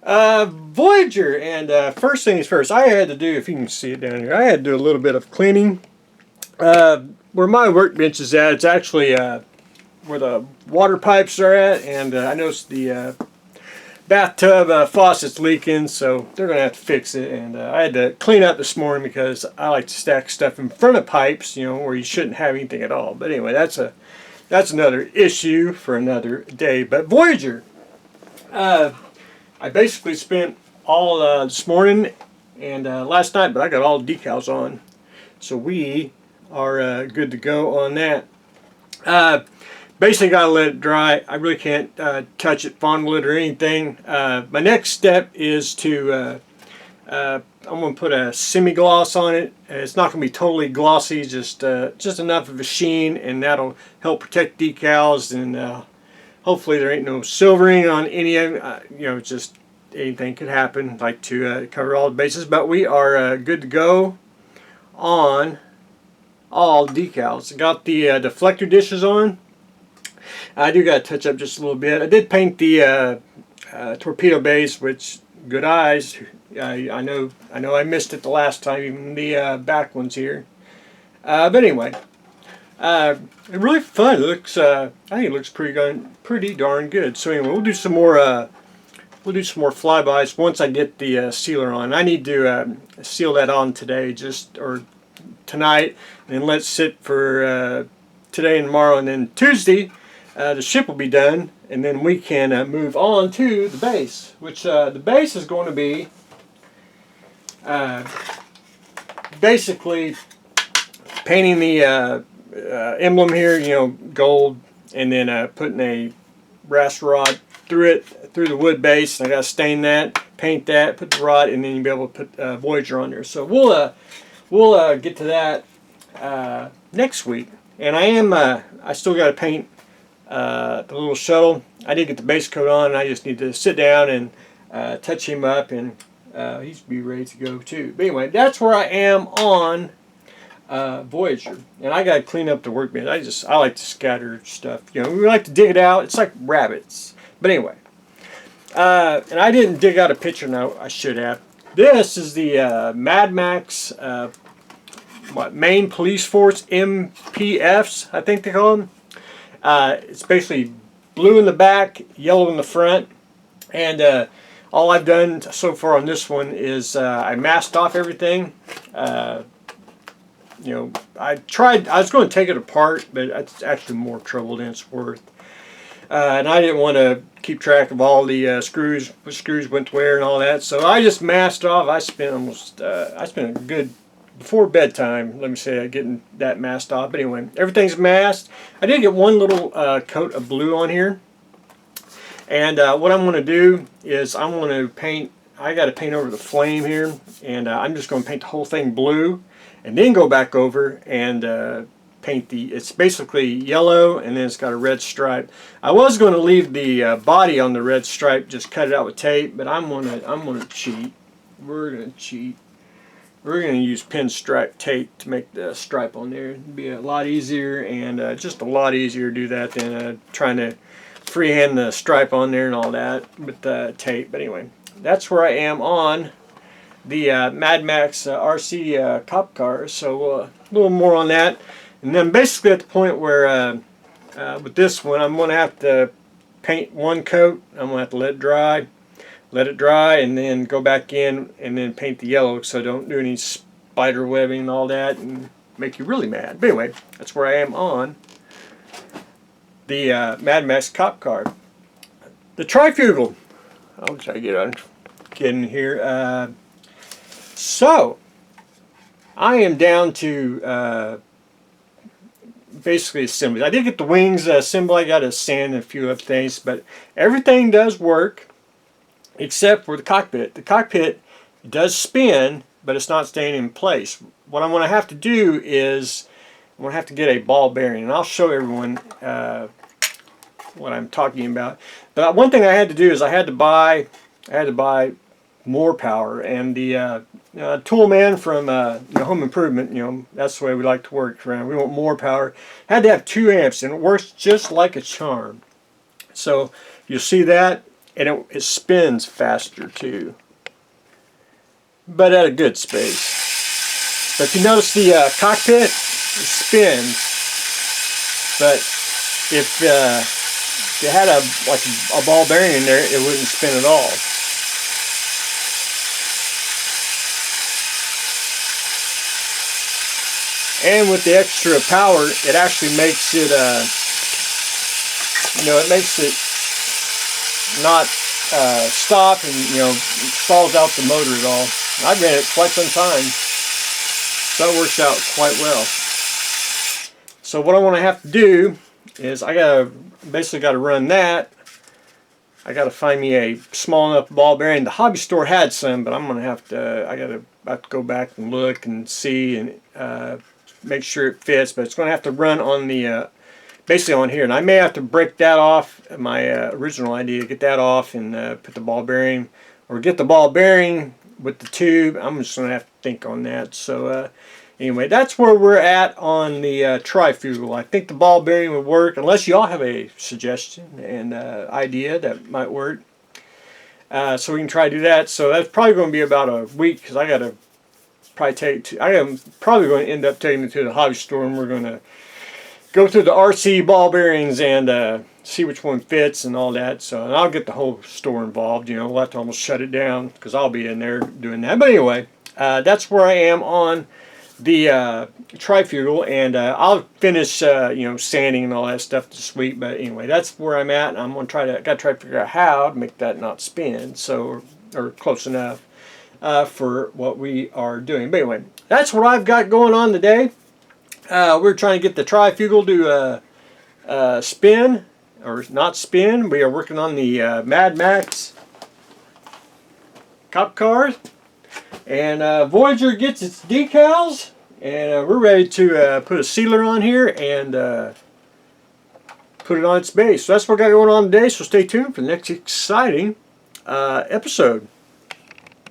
Voyager, and first things first, I had to do, if you can see it down here, I had to do a little bit of cleaning. Where my workbench is at, it's actually where the water pipes are at, and I noticed the bathtub faucet's leaking, so they're going to have to fix it. And I had to clean up this morning because I like to stack stuff in front of pipes, you know, where you shouldn't have anything at all. But anyway, that's another issue for another day. But Voyager, I basically spent all this morning and last night, but I got all the decals on, so we are good to go on that. Basically, gotta let it dry. I really can't touch it, fondle it, or anything. My next step is to I'm going to put a semi-gloss on it. It's not going to be totally glossy, just enough of a sheen, and that'll help protect decals. And hopefully, there ain't no silvering on any of you know, just anything could happen. I'd like to cover all the bases, but we are good to go on all decals. I got the deflector dishes on. I do got to touch up just a little bit. I did paint the torpedo base, which good eyes. I know I missed it the last time, even the back ones here. But anyway, really fun. It looks I think it looks pretty darn good. So anyway, we'll do some more flybys once I get the sealer on. I need to seal that on today, or tonight, and then let it sit for today and tomorrow, and then Tuesday. The ship will be done, and then we can move on to the base, which the base is going to be basically painting the emblem here, you know, gold, and then putting a brass rod through the wood base. I got to stain that, paint that, put the rod, and then you'll be able to put Voyager on there. So we'll get to that next week. And I still got to paint the little shuttle. I did get the base coat on, and I just need to sit down and touch him up, and he's be ready to go too. But anyway, that's where I am on Voyager, and I got to clean up the workbench. I like to scatter stuff. You know, we like to dig it out. It's like rabbits. But anyway, and I didn't dig out a picture. Now I should have. This is the Mad Max Maine Police Force MPFs, I think they call them. It's basically blue in the back, yellow in the front, and all I've done so far on this one is I masked off everything. You know, I was going to take it apart, but it's actually more trouble than it's worth. And I didn't want to keep track of all the screws, which screws went where and all that, so I just masked off. I spent a good, before bedtime, let me say, getting that masked off. But anyway, everything's masked. I did get one little coat of blue on here. And what I'm going to do is I'm going to paint, I got to paint over the flame here. And I'm just going to paint the whole thing blue. And then go back over and paint it's basically yellow, and then it's got a red stripe. I was going to leave the body on the red stripe, just cut it out with tape. But I'm gonna cheat. We're going to cheat. We're going to use pinstripe tape to make the stripe on there. It'd be a lot easier, and just a lot easier to do that than trying to freehand the stripe on there and all that with the tape. But anyway, that's where I am on the Mad Max RC cop cars. So a little more on that. And then basically at the point where with this one, I'm going to have to paint one coat. I'm going to have to let it dry, and then go back in and then paint the yellow, so don't do any spider webbing and all that and make you really mad. But anyway, that's where I am on the Mad Max cop car. The trifugal. I'll try to get in here. So I am down to basically assembly. I did get the wings assembled. I got to sand and a few other things, but everything does work. Except for the cockpit. The cockpit does spin, but it's not staying in place. What I'm going to have to do is I'm going to have to get a ball bearing, and I'll show everyone what I'm talking about. But one thing I had to do is I had to buy more power, and the tool man from Home Improvement, you know, that's the way we like to work around. We want more power. Had to have 2 amps, and it works just like a charm. So you'll see that. and it spins faster too, but at a good space. But if you notice the cockpit, it spins, but if you had a ball bearing in there, it wouldn't spin at all. And with the extra power, it actually makes it, it makes it not stop and, stalls out the motor at all. I've ran it quite some time, so it works out quite well. So what I want to have to do is basically got to run that. I got to find me a small enough ball bearing. The hobby store had some, but I'm gonna have to. I have to go back and look and see and make sure it fits. But it's gonna have to run on the basically on here, and I may have to break that off. My original idea, get that off and put the ball bearing, or get the ball bearing with the tube. I'm just gonna have to think on that. So. Anyway, that's where we're at on the trifugal. I think the ball bearing would work, unless y'all have a suggestion and idea that might work. So we can try to do that. So that's probably going to be about a week, because I got to probably I am probably going to end up taking it to the hobby store, and we're going to go through the RC ball bearings and see which one fits and all that. So and I'll get the whole store involved. We'll have to almost shut it down because I'll be in there doing that. But anyway, that's where I am on the trifugal, and I'll finish sanding and all that stuff this week. But anyway, that's where I'm at, and I'm gonna try to figure out how to make that not spin, so or close enough for what we are doing. But anyway, that's what I've got going on today. We're trying to get the trifugal to spin or not spin. We are working on the Mad Max cop car. And Voyager gets its decals, and we're ready to put a sealer on here and put it on its base. So that's what we got going on today, so stay tuned for the next exciting episode.